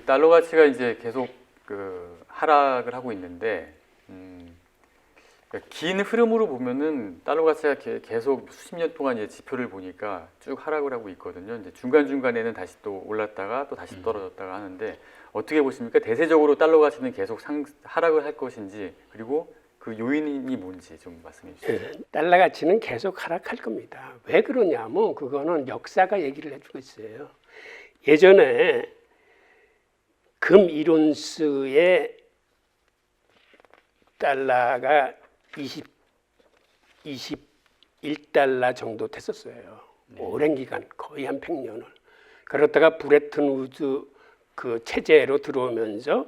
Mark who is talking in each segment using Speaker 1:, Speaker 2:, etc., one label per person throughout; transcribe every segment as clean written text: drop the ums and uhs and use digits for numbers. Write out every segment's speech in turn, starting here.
Speaker 1: 달러 가치가 이제 계속 그 하락을 하고 있는데 그러니까 긴 흐름으로 보면은 달러 가치가 계속 수십 년 동안 이제 지표를 보니까 쭉 하락을 하고 있거든요. 이제 중간중간에는 다시 또 올랐다가 또 다시 떨어졌다가 하는데 어떻게 보십니까? 대세적으로 달러 가치는 계속 하락을 할 것인지 그리고 그 요인이 뭔지 좀 말씀해 주시죠.
Speaker 2: 달러 가치는 계속 하락할 겁니다. 왜 그러냐면 그거는 역사가 얘기를 해주고 있어요. 예전에 금 1온스의 달러가 21달러 정도 됐었어요. 오랜 기간 거의 한 100년을. 그러다가 브레튼 우드 그 체제로 들어오면서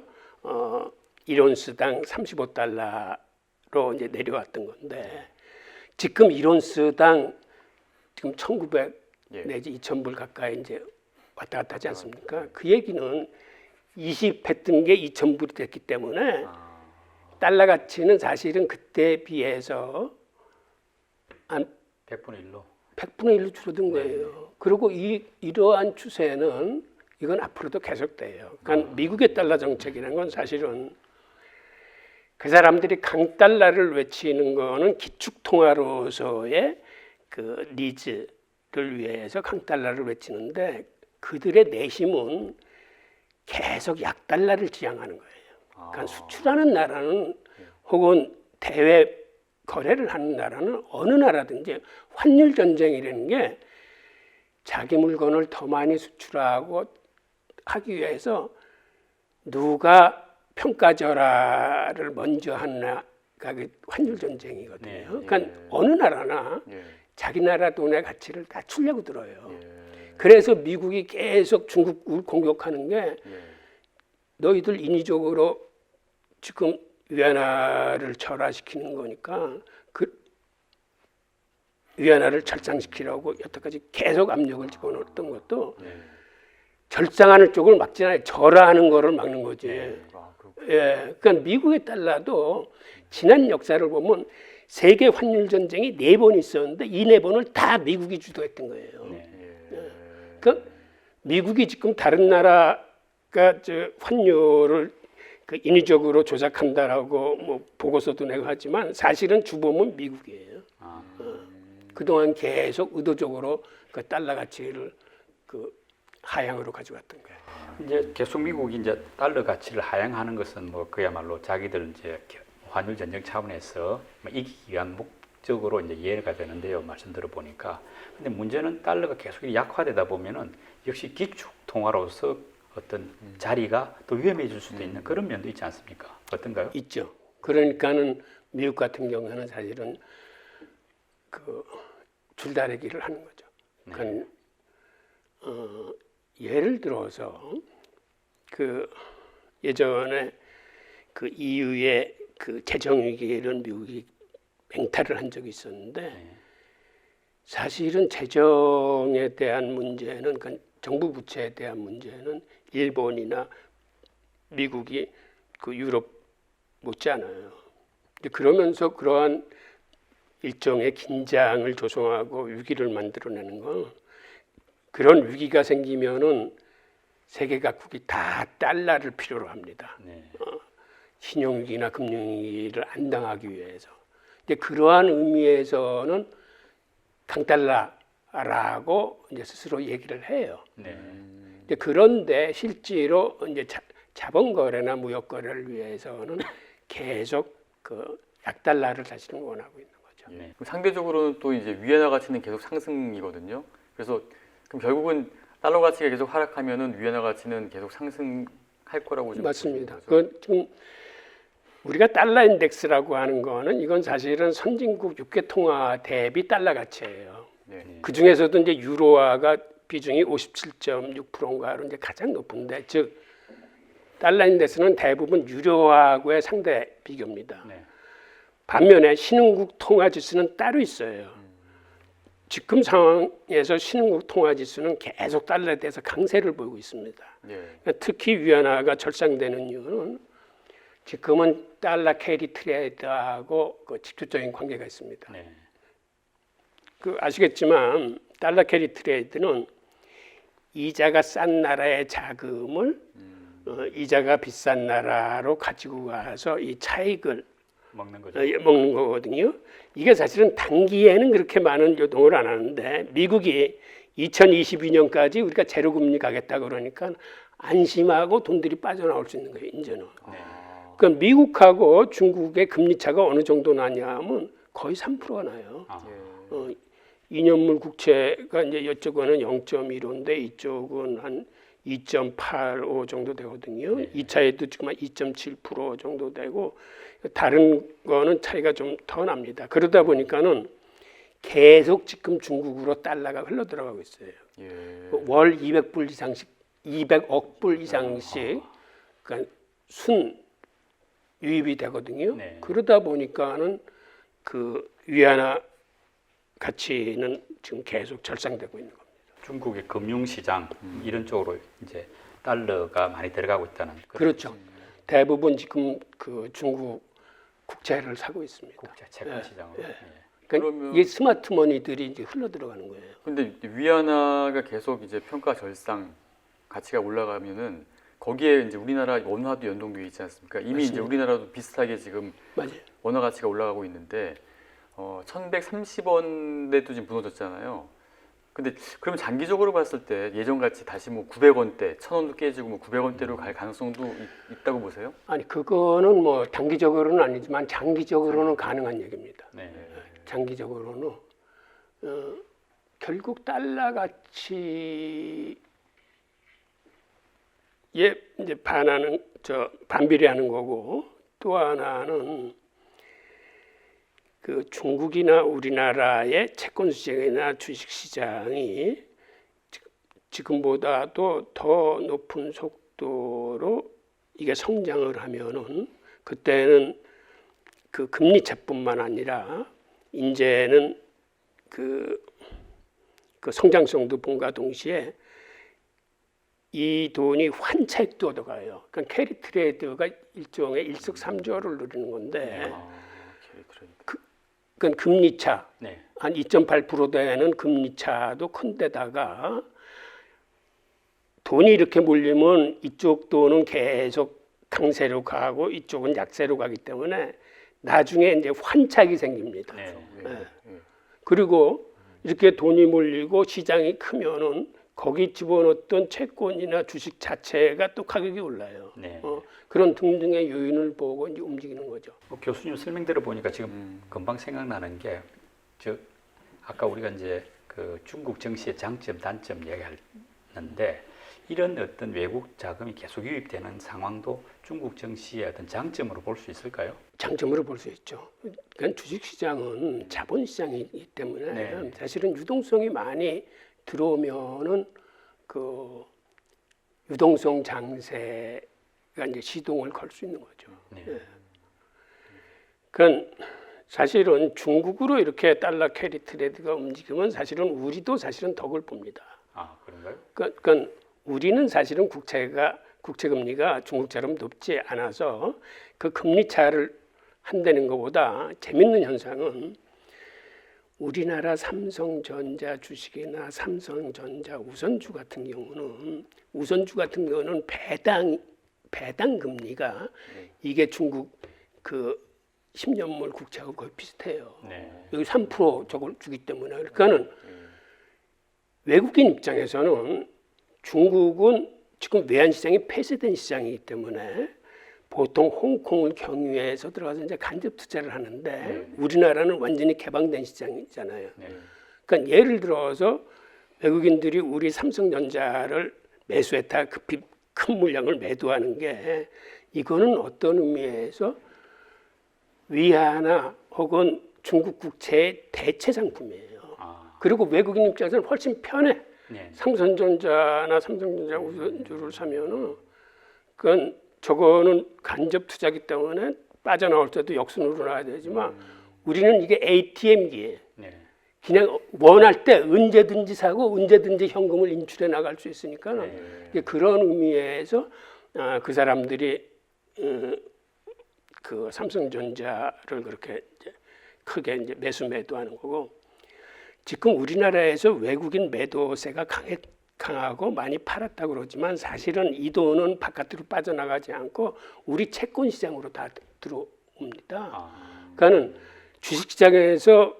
Speaker 2: 1온스당 35달러로 이제 내려왔던 건데 지금 1온스당 지금 1,900 내지 2,000불 가까이 이제 왔다 갔다 하지 않습니까? 그 얘기는 20했던 게 2,000불이 됐기 때문에 달러 가치는 사실은 그때에 비해서 한
Speaker 3: 100분의 1로
Speaker 2: 100분의 1로 줄어든 거예요. 그리고 이러한 추세는 이건 앞으로도 계속돼요. 그러니까 미국의 달러 정책이라는 건 사실은 그 사람들이 강달러를 외치는 거는 기축통화로서의 그 니즈를 위해서 강달러를 외치는데 그들의 내심은 계속 약달러를 지향하는 거예요. 그러니까 수출하는 나라는 혹은 대외 거래를 하는 나라는 어느 나라든지 환율 전쟁이라는 게 자기 물건을 더 많이 수출하고 하기 위해서 누가 평가절하를 먼저 하느냐가 그 환율 전쟁이거든요. 그러니까 어느 나라나 자기 나라 돈의 가치를 낮추려고 들어요. 그래서 미국이 계속 중국을 공격하는 게 너희들 인위적으로 지금 위안화를 절하시키는 거니까 그 위안화를 절상시키라고 여태까지 계속 압력을 집어넣었던 것도 절상하는 쪽을 막지 않아요. 절하하는 거를 막는 거지. 예, 그러니까 미국의 달러도 지난 역사를 보면 세계 환율 전쟁이 4번 있었는데 이 4번을 다 미국이 주도했던 거예요. 그러니까 미국이 지금 다른 나라가 저 환율을 그 인위적으로 조작한다라고 뭐 보고서도 내고 하지만 사실은 주범은 미국이에요. 그동안 계속 의도적으로 그 달러 가치를 그 하향으로 가져갔던 거예요.
Speaker 3: 이제 계속 미국이 이제 달러 가치를 하향하는 것은 뭐 그야말로 자기들 이제 환율 전쟁 차원에서 이기기 위한 목적으로 이제 이해가 되는데요. 말씀 들어보니까. 근데 문제는 달러가 계속 약화되다 보면은 역시 기축 통화로서 어떤 자리가 더 위험해질 수도 있는 그런 면도 있지 않습니까? 어떤가요?
Speaker 2: 있죠. 그러니까는 미국 같은 경우에는 사실은 그 줄다리기를 하는 거죠. 그러니까 예를 들어서 그 예전에 그 EU의 그 재정 위기를 미국이 맹탈을 한 적이 있었는데 사실은 재정에 대한 문제는 그러니까 정부 부채에 대한 문제는 일본이나 미국이 그 유럽 못지않아요. 그러면서 그러한 일종의 긴장을 조성하고 위기를 만들어내는 거. 그런 위기가 생기면은 세계 각국이 다 달러를 필요로 합니다. 신용위기나 금융위기를 안 당하기 위해서. 근데 그러한 의미에서는 강달러라고 이제 스스로 얘기를 해요. 그런데 실제로 이제 자본 거래나 무역 거래를 위해서는 계속 그 약달러를 사실은 원하고 있는 거죠.
Speaker 1: 상대적으로는 또 이제 위안화 가치는 계속 상승이거든요. 그래서 그럼 결국은 달러 가치가 계속 하락하면은 위안화 가치는 계속 상승할 거라고 좀
Speaker 2: 맞습니다. 그 지금 우리가 달러 인덱스라고 하는 거는 이건 사실은 선진국 유계 통화 대비 달러 가치예요. 그 중에서도 이제 유로화가 비중이 57.6%인가로 이제 가장 높은데 즉 달러 인덱스는 대부분 유로화하고의 상대 비교입니다. 반면에 신흥국 통화 지수는 따로 있어요. 지금 상황에서 신흥국 통화 지수는 계속 달러에 대해서 강세를 보이고 있습니다. 그러니까 특히 위안화가 절상되는 이유는 지금은 달러 캐리 트레이드하고 그 직접적인 관계가 있습니다. 그 아시겠지만 달러 캐리 트레이드는 이자가 싼 나라의 자금을 이자가 비싼 나라로 가지고 가서 이 차익을
Speaker 3: 먹는 거죠.
Speaker 2: 먹는 거거든요. 이게 사실은 단기에는 그렇게 많은 요동을 안 하는데 미국이 2022년까지 우리가 제로 금리 가겠다 그러니까 안심하고 돈들이 빠져나올 수 있는 거예요. 이제는. 그러니까 미국하고 중국의 금리 차가 어느 정도 나냐면 거의 3%가 나요.
Speaker 1: 예.
Speaker 2: 2년물 국채가 이제 이쪽은 0.15인데 이쪽은 한 2.85 정도 되거든요.
Speaker 3: 네.
Speaker 2: 2차에도 지금 한 2.7% 정도 되고 다른 거는 차이가 좀 더 납니다. 그러다 보니까는 계속 지금 중국으로 달러가 흘러 들어가고 있어요.
Speaker 1: 예.
Speaker 2: 월 200불 이상씩 200억 불 이상씩 그러니까 순 유입이 되거든요.
Speaker 3: 네.
Speaker 2: 그러다 보니까는 그 위안화 가치는 지금 계속 절상되고 있는 겁니다.
Speaker 3: 중국의 금융시장 이런 쪽으로 이제 달러가 많이 들어가고 있다는 그런
Speaker 2: 그렇죠. 대부분 지금 그 중국 국채를 사고 있습니다.
Speaker 3: 국제 채권 시장으로. 예.
Speaker 2: 그러니까
Speaker 1: 그러면-
Speaker 2: 이게 스마트 머니들이 이제 흘러 들어가는 거예요.
Speaker 1: 근데 위안화가 계속 이제 평가 절상 가치가 올라가면은 거기에 이제 우리나라 원화도 연동돼 있지 않습니까? 이미 이제
Speaker 2: 맞습니다.
Speaker 1: 우리나라도 비슷하게 지금
Speaker 2: 맞아요.
Speaker 1: 원화 가치가 올라가고 있는데 1,130원대도 지금 무너졌잖아요. 근데 그러면 장기적으로 봤을 때 예전 같이 다시 뭐 900원대, 1,000원도 깨지고 뭐 900원대로 갈 가능성도 있다고 보세요?
Speaker 2: 아니 그거는 뭐 단기적으로는 아니지만 장기적으로는 가능한 얘기입니다.
Speaker 3: 네.
Speaker 2: 장기적으로는 결국 달러 가치에 이제 반비례하는 거고 또 하나는 그 중국이나 우리나라의 채권 시장이나 주식 시장이 지금보다도 더 높은 속도로 이게 성장을 하면은 그때는 그 금리차뿐만 아니라 이제는 그 성장성도 본과 동시에 이 돈이 환차익도 얻어가요. 그러니까 캐리 트레이드가 일종의 일석삼조를 누리는 건데,
Speaker 1: 오케이,
Speaker 2: 그러니까 금리차
Speaker 3: 네.
Speaker 2: 한 2.8% 되는 금리차도 큰데다가 돈이 이렇게 몰리면 이쪽 돈은 계속 강세로 가고 이쪽은 약세로 가기 때문에 나중에 이제 환차익이 생깁니다.
Speaker 3: 네.
Speaker 2: 네. 그리고 이렇게 돈이 몰리고 시장이 크면은 거기 집어넣었던 채권이나 주식 자체가 또 가격이 올라요.
Speaker 3: 네.
Speaker 2: 그런 등등의 요인을 보고 이제 움직이는 거죠.
Speaker 3: 교수님 설명 들어보니까 지금 금방 생각나는 게 아까 우리가 이제 그 중국 증시의 장점, 단점 얘기했는데 이런 어떤 외국 자금이 계속 유입되는 상황도 중국 증시의 어떤 장점으로 볼 수 있을까요?
Speaker 2: 장점으로 볼 수 있죠. 그러니까 주식시장은 자본시장이기 때문에
Speaker 3: 네.
Speaker 2: 사실은 유동성이 많이 들어오면은 그 유동성 장세가 이제 시동을 걸 수 있는 거죠.
Speaker 3: 네.
Speaker 2: 그러니까 사실은 중국으로 이렇게 달러 캐리 트레이드가 움직이면 사실은 우리도 사실은 덕을 봅니다.
Speaker 3: 아, 그런가요?
Speaker 2: 그러니까 우리는 사실은 국채 금리가 중국처럼 높지 않아서 그 금리 차를 한다는 것보다 재밌는 현상은 우리나라 삼성전자 주식이나 삼성전자 우선주 같은 경우는 배당 금리가 이게 중국 그 10년물 국채하고 거의 비슷해요.
Speaker 3: 네.
Speaker 2: 여기 3% 저걸 주기 때문에 그러니까는 외국인 입장에서는 중국은 지금 외환 시장이 폐쇄된 시장이기 때문에 보통 홍콩을 경유해서 들어가서 이제 간접 투자를 하는데 우리나라는 완전히 개방된 시장이잖아요.
Speaker 3: 네.
Speaker 2: 그러니까 예를 들어서 외국인들이 우리 삼성전자를 매수했다 급히 큰 물량을 매도하는 게 이거는 어떤 의미에서 위안화 혹은 중국 국채의 대체 상품이에요.
Speaker 3: 아,
Speaker 2: 그리고 외국인 입장에서는 훨씬 편해.
Speaker 3: 네.
Speaker 2: 삼성전자나 삼성전자 우선주를 사면은 그건 저거는 간접 투자기 때문에 빠져나올 때도 역순으로 나와야 되지만 우리는 이게 ATM기예요.
Speaker 3: 네.
Speaker 2: 그냥 원할 때 언제든지 사고 언제든지 현금을 인출해 나갈 수 있으니까
Speaker 3: 네.
Speaker 2: 그런 의미에서 그 사람들이 그 삼성전자를 그렇게 이제 크게 이제 매수하는 거고 지금 우리나라에서 외국인 매도세가 강하고 많이 팔았다고 그러지만 사실은 이 돈은 바깥으로 빠져나가지 않고 우리 채권 시장으로 다 들어옵니다. 그러니까는 주식시장에서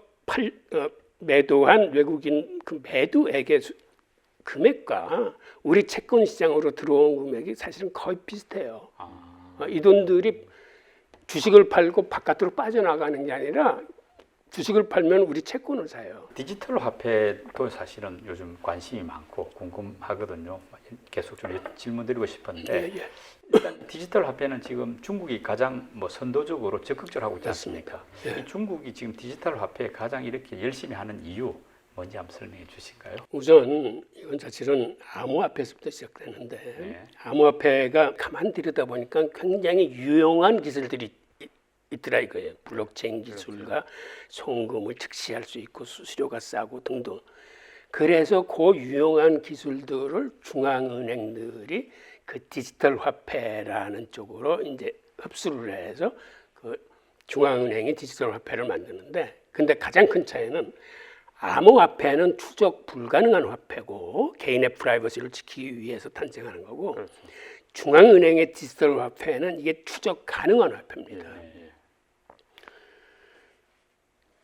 Speaker 2: 매도한 외국인 그 매도액의 금액과 우리 채권 시장으로 들어온 금액이 사실은 거의 비슷해요. 이 돈들이 주식을 팔고 바깥으로 빠져나가는 게 아니라 주식을 팔면 우리 채권을 사요.
Speaker 3: 디지털 화폐도 사실은 요즘 관심이 많고 궁금하거든요. 계속 좀 질문드리고 싶은데
Speaker 2: 예.
Speaker 3: 일단 디지털 화폐는 지금 중국이 가장 뭐 선도적으로 적극적으로 하고 있지 않습니까?
Speaker 2: 예.
Speaker 3: 이 중국이 지금 디지털 화폐에 가장 이렇게 열심히 하는 이유 뭔지 한번 설명해 주실까요?
Speaker 2: 우선 이건 사실은 암호화폐에서부터 시작되는데
Speaker 3: 네.
Speaker 2: 암호화폐가 가만 들여다보니까 굉장히 유용한 기술들이 있더라 이거예요. 블록체인 기술과 송금을 즉시할 수 있고 수수료가 싸고 등등. 그래서 그 유용한 기술들을 중앙은행들이 그 디지털 화폐라는 쪽으로 이제 흡수를 해서 그 중앙은행이 디지털 화폐를 만드는데, 근데 가장 큰 차이는 암호화폐는 추적 불가능한 화폐고 개인의 프라이버시를 지키기 위해서 탄생하는 거고,
Speaker 1: 그렇죠.
Speaker 2: 중앙은행의 디지털 화폐는 이게 추적 가능한 화폐입니다.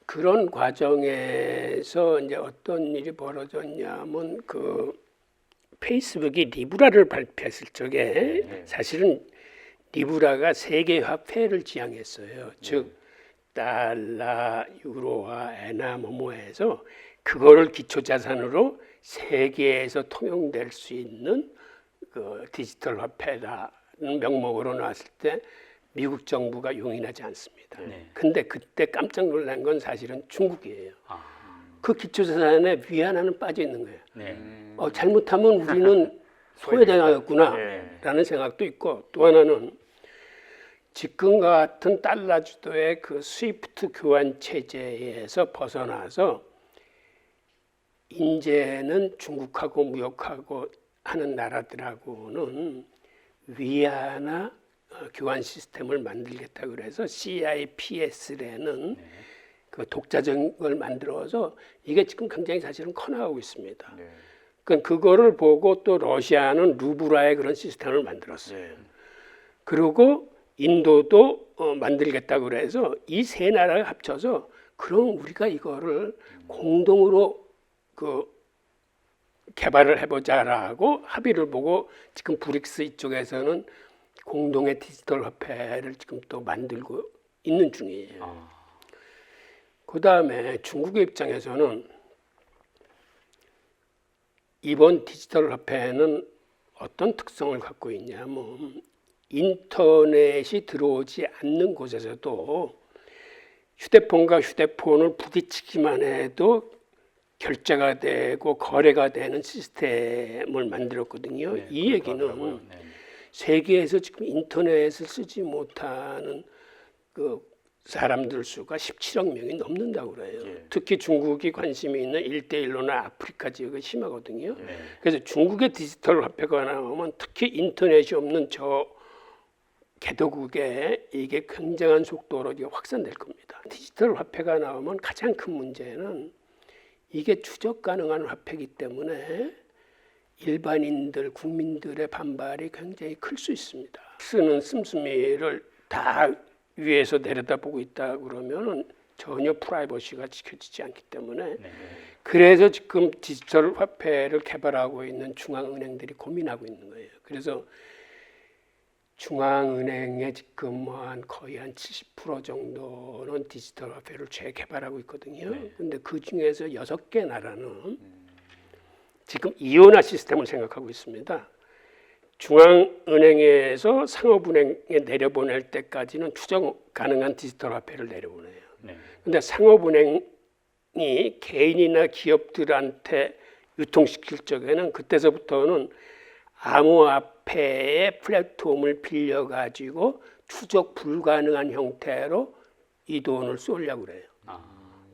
Speaker 2: 그런 과정에서 이제 어떤 일이 벌어졌냐면 그 페이스북이 리브라를 발표했을 적에 사실은 리브라가 세계 화폐를 지향했어요. 즉 달러, 유로와 엔화 뭐뭐해서 그거를 기초 자산으로 세계에서 통용될 수 있는 그 디지털 화폐라는 명목으로 나왔을 때 미국 정부가 용인하지 않습니다. 근데 그때 깜짝 놀란 건 사실은 중국이에요. 그 기초자산에 위안화는 빠져 있는 거예요. 잘못하면 우리는 소외당하겠구나라는 생각도 있고, 또 하나는 지금과 같은 달러 주도의 그 스위프트 교환 체제에서 벗어나서 이제는 중국하고 무역하고 하는 나라들하고는 위안화 교환 시스템을 만들겠다 그래서 CIPS라는 그 독자적을 만들어서 이게 지금 굉장히 사실은 커나가고 있습니다. 그러니까 그거를 보고 또 러시아는 루블라의 그런 시스템을 만들었어요. 그리고 인도도 만들겠다 그래서 이 세 나라가 합쳐서 그럼 우리가 이거를 공동으로 그 개발을 해보자라고 합의를 보고 지금 브릭스 이쪽에서는 공동의 디지털 화폐를 지금 또 만들고 있는 중이에요. 그 다음에 중국의 입장에서는 이번 디지털 화폐는 어떤 특성을 갖고 있냐면 인터넷이 들어오지 않는 곳에서도 휴대폰과 휴대폰을 부딪히기만 해도 결제가 되고 거래가 되는 시스템을 만들었거든요. 이 얘기는 세계에서 지금 인터넷을 쓰지 못하는 그 사람들 수가 17억 명이 넘는다고 그래요. 특히 중국이 관심이 있는 1대1로나 아프리카 지역이 심하거든요. 그래서 중국의 디지털 화폐가 나오면 특히 인터넷이 없는 저 개도국에 이게 굉장한 속도로 이게 확산될 겁니다. 디지털 화폐가 나오면 가장 큰 문제는 이게 추적 가능한 화폐이기 때문에 일반인들, 국민들의 반발이 굉장히 클 수 있습니다. 쓰는 씀씀이를 다 위에서 내려다보고 있다 그러면 전혀 프라이버시가 지켜지지 않기 때문에 그래서 지금 디지털 화폐를 개발하고 있는 중앙은행들이 고민하고 있는 거예요. 그래서 중앙은행의 지금 거의 한 70% 정도는 디지털 화폐를 재개발하고 있거든요. 근데 그 중에서 6개 나라는 지금 이원화 시스템을 생각하고 있습니다. 중앙은행에서 상업은행에 내려보낼 때까지는 추적 가능한 디지털 화폐를 내려보내요. 근데 상업은행이 개인이나 기업들한테 유통시킬 적에는 그때서부터는 암호화폐의 플랫폼을 빌려가지고 추적 불가능한 형태로 이 돈을 쏘려고 그래요.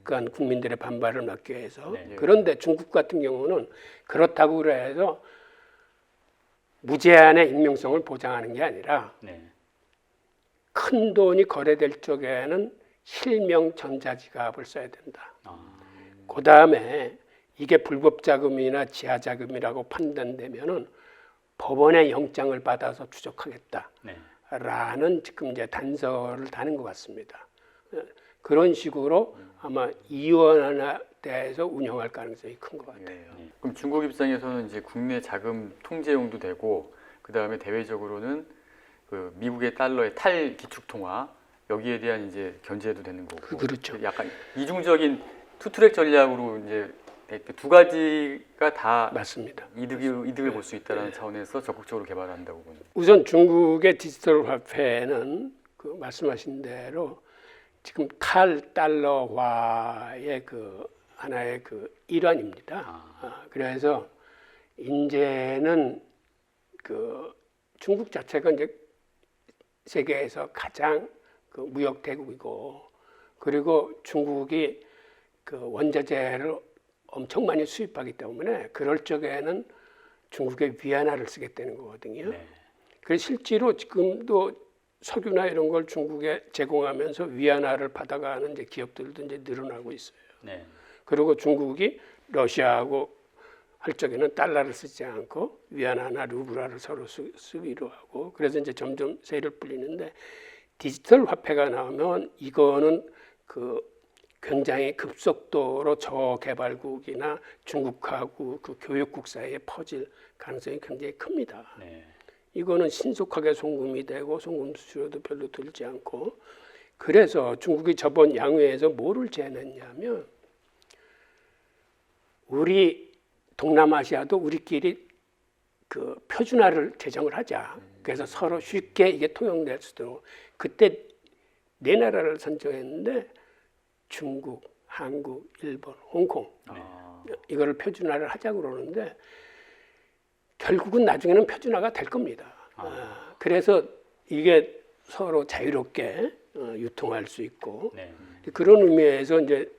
Speaker 2: 그러니까 국민들의 반발을 막기 위해서. 그런데 중국 같은 경우는 그렇다고 그래서 무제한의 익명성을 보장하는 게 아니라 큰 돈이 거래될 적에는 실명 전자지갑을 써야 된다. 그 다음에 이게 불법 자금이나 지하 자금이라고 판단되면은 법원의 영장을 받아서 추적하겠다라는 지금 이제 단서를 다는 것 같습니다. 그런 식으로 아마 이원화돼서 운영할 가능성이 큰 것 같아요.
Speaker 1: 그럼 중국 입장에서는 이제 국내 자금 통제용도 되고 그 다음에 대외적으로는 그 미국의 달러의 탈기축 통화 여기에 대한 이제 견제도 되는 거고.
Speaker 2: 그렇죠.
Speaker 1: 약간 이중적인 투트랙 전략으로 이제 두 가지가 다
Speaker 2: 맞습니다.
Speaker 1: 이득을 볼 수 있다는 차원에서 적극적으로 개발한다고 보는.
Speaker 2: 우선 중국의 디지털 화폐는 그 말씀하신 대로 지금 탈달러화의 그 하나의 그 일환입니다. 그래서 이제는 그 중국 자체가 이제 세계에서 가장 그 무역 대국이고, 그리고 중국이 그 원자재를 엄청 많이 수입하기 때문에 그럴 적에는 중국의 위안화를 쓰겠다는 거거든요. 그래서 실제로 지금도 석유나 이런 걸 중국에 제공하면서 위안화를 받아가는 이제 기업들도 이제 늘어나고 있어요. 그리고 중국이 러시아하고 할 적에는 달러를 쓰지 않고 위안화나 루블화를 서로 쓰기로 하고, 그래서 이제 점점 세를 뿌리는데, 디지털 화폐가 나오면 이거는 그 굉장히 급속도로 저개발국이나 중국하고 그 교역국 사이에 퍼질 가능성이 굉장히 큽니다. 이거는 신속하게 송금이 되고 송금 수수료도 별로 들지 않고, 그래서 중국이 저번 양회에서 뭐를 제안했냐면, 우리 동남아시아도 우리끼리 그 표준화를 제정을 하자. 그래서 서로 쉽게 이게 통용될 수 있도록. 그때 네 나라를 선정했는데 중국, 한국, 일본, 홍콩 이거를 표준화를 하자고 그러는데 결국은 나중에는 표준화가 될 겁니다. 그래서 이게 서로 자유롭게 유통할 수 있고, 그런 의미에서 이제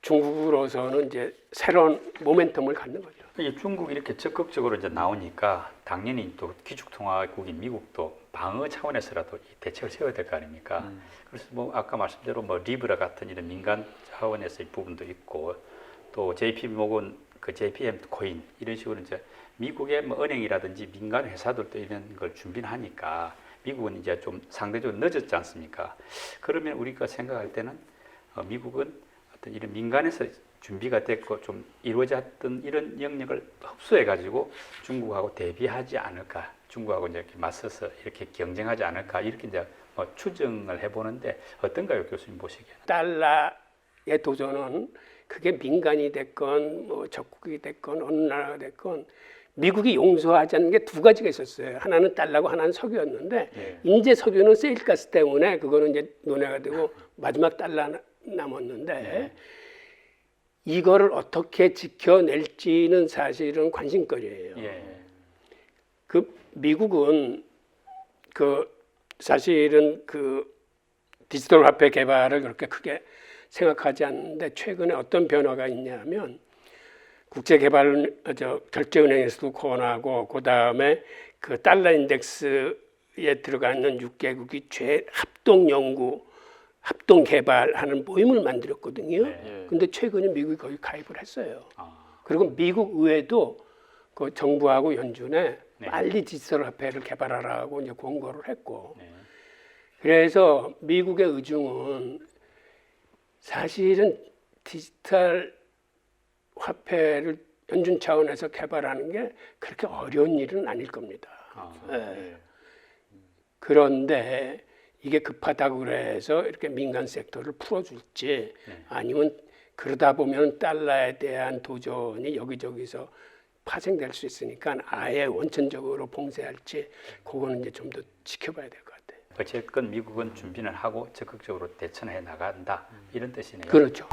Speaker 2: 중국으로서는 이제 새로운 모멘텀을 갖는 거죠.
Speaker 3: 이 중국이 이렇게 적극적으로 이제 나오니까 당연히 또 기축통화국인 미국도 방어 차원에서라도 이 대책을 세워야 될 거 아닙니까? 그래서 뭐 아까 말씀대로 뭐 리브라 같은 이런 민간 차원에서의 부분도 있고, 또 JP 모건 그 JPM 코인 이런 식으로 이제 미국의 뭐 은행이라든지 민간 회사들도 이런 걸 준비를 하니까 미국은 이제 좀 상대적으로 늦었지 않습니까? 그러면 우리가 생각할 때는 미국은 어떤 이런 민간에서 준비가 됐고 좀 이루어졌던 이런 영역을 흡수해 가지고 중국하고 대비하지 않을까, 중국하고 이제 이렇게 맞서서 이렇게 경쟁하지 않을까, 이렇게 이제 뭐 추정을 해보는데 어떤가요, 교수님 보시기에는?
Speaker 2: 달러의 도전은 그게 민간이 됐건 뭐 적국이 됐건 어느 나라가 됐건 미국이 용서하지 않는 게 두 가지가 있었어요. 하나는 달러고 하나는 석유였는데 이제 석유는 세일가스 때문에 그거는 이제 논의가 되고 마지막 달러 남았는데 이거를 어떻게 지켜낼지는 사실은 관심거리예요. 그 미국은 그 사실은 그 디지털 화폐 개발을 그렇게 크게 생각하지 않는데, 최근에 어떤 변화가 있냐면 국제개발결제은행에서도 권하고, 그 다음에 그 달러 인덱스에 들어가 있는 6개국이 합동 연구, 합동 개발하는 모임을 만들었거든요. 근데 최근에 미국이 거기 가입을 했어요. 그리고 미국 의회도 그 정부하고 연준에 빨리 디지털 화폐를 개발하라고 이제 권고를 했고, 그래서 미국의 의중은 사실은 디지털 화폐를 연준 차원에서 개발하는 게 그렇게 어려운 일은 아닐 겁니다. 그런데 이게 급하다고 그래서 이렇게 민간 섹터를 풀어줄지, 아니면 그러다 보면 달러에 대한 도전이 여기저기서 파생될 수 있으니까 아예 원천적으로 봉쇄할지, 그거는 이제 좀 더 지켜봐야 될 것 같아요.
Speaker 3: 어쨌건 미국은 준비는 하고 적극적으로 대처해 나간다, 이런 뜻이네요.
Speaker 2: 그렇죠.